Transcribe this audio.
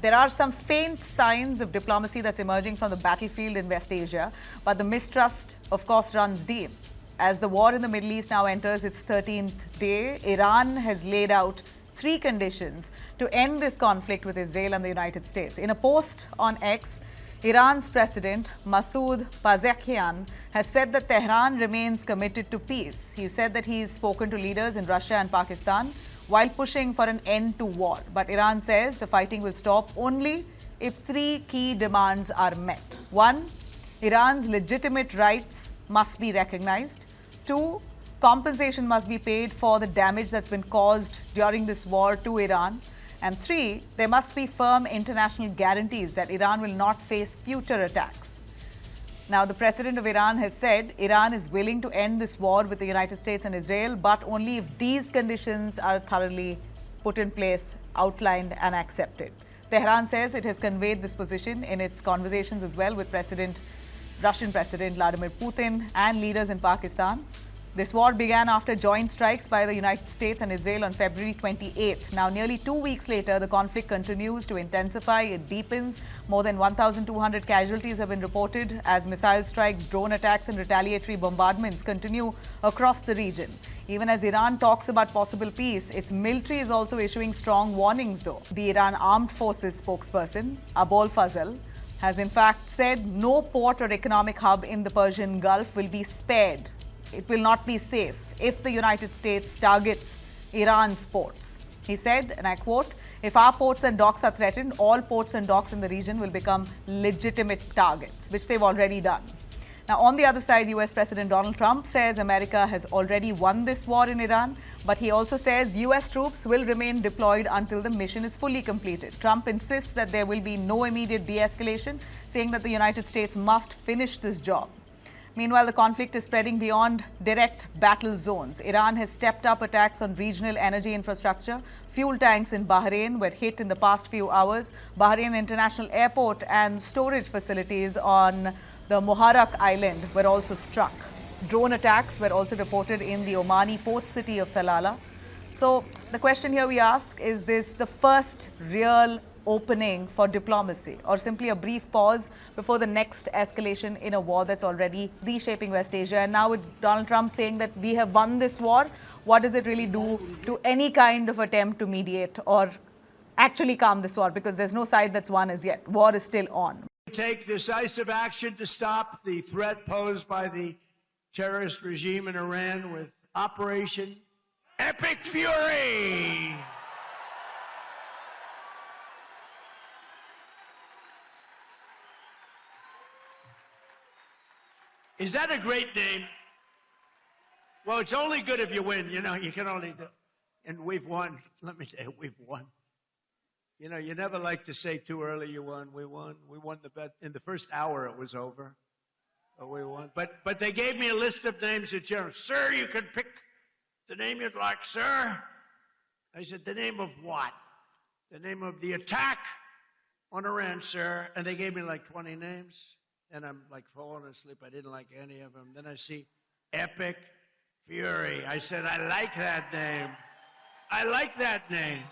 There are some faint signs of diplomacy that's emerging from the battlefield in West Asia, but the mistrust, of course, runs deep. As the war in the Middle East now enters its 13th day, Iran has laid out 3 conditions to end this conflict with Israel and the United States. In a post on X, Iran's president, Masoud Pezeshkian, has said that Tehran remains committed to peace. He said that he's spoken to leaders in Russia and Pakistan while pushing for an end to war. But Iran says the fighting will stop only if 3 key demands are met. 1, Iran's legitimate rights must be recognized. 2, compensation must be paid for the damage that's been caused during this war to Iran. And 3, there must be firm international guarantees that Iran will not face future attacks. Now, the president of Iran has said Iran is willing to end this war with the United States and Israel, but only if these conditions are thoroughly put in place, outlined and accepted. Tehran says it has conveyed this position in its conversations as well with Russian President Vladimir Putin and leaders in Pakistan. This war began after joint strikes by the United States and Israel on February 28th. Now, nearly 2 weeks later, the conflict continues to intensify. It deepens. More than 1,200 casualties have been reported as missile strikes, drone attacks and retaliatory bombardments continue across the region. Even as Iran talks about possible peace, its military is also issuing strong warnings, though. The Iran Armed Forces spokesperson, Abol Fazl, has in fact said no port or economic hub in the Persian Gulf will be spared. It will not be safe if the United States targets Iran's ports. He said, and I quote, "If our ports and docks are threatened, all ports and docks in the region will become legitimate targets," which they've already done. Now, on the other side, US President Donald Trump says America has already won this war in Iran, but he also says US troops will remain deployed until the mission is fully completed. Trump insists that there will be no immediate de-escalation, saying that the United States must finish this job. Meanwhile, the conflict is spreading beyond direct battle zones. Iran has stepped up attacks on regional energy infrastructure. Fuel tanks in Bahrain were hit in the past few hours. Bahrain International Airport and storage facilities on the Muharraq Island were also struck. Drone attacks were also reported in the Omani port city of Salalah. So the question here we ask, is this the first real opening for diplomacy, or simply a brief pause before the next escalation in a war that's already reshaping West Asia? And now with Donald Trump saying that we have won this war, what does it really do to any kind of attempt to mediate or actually calm this war? Because there's no side that's won as yet. War is still on. Take decisive action to stop the threat posed by the terrorist regime in Iran with Operation Epic Fury. Is that a great name? Well, it's only good if you win. You know, you can only do. And we've won. Let me tell you, we've won. You know, you never like to say too early you won. We won. We won the bet. In the first hour, it was over. But we won. But they gave me a list of names at general. Sir, you can pick the name you'd like, sir. I said, the name of what? The name of the attack on Iran, sir. And they gave me like 20 names. And I'm like falling asleep. I didn't like any of them. Then I see Epic Fury. I said, I like that name. I like that name.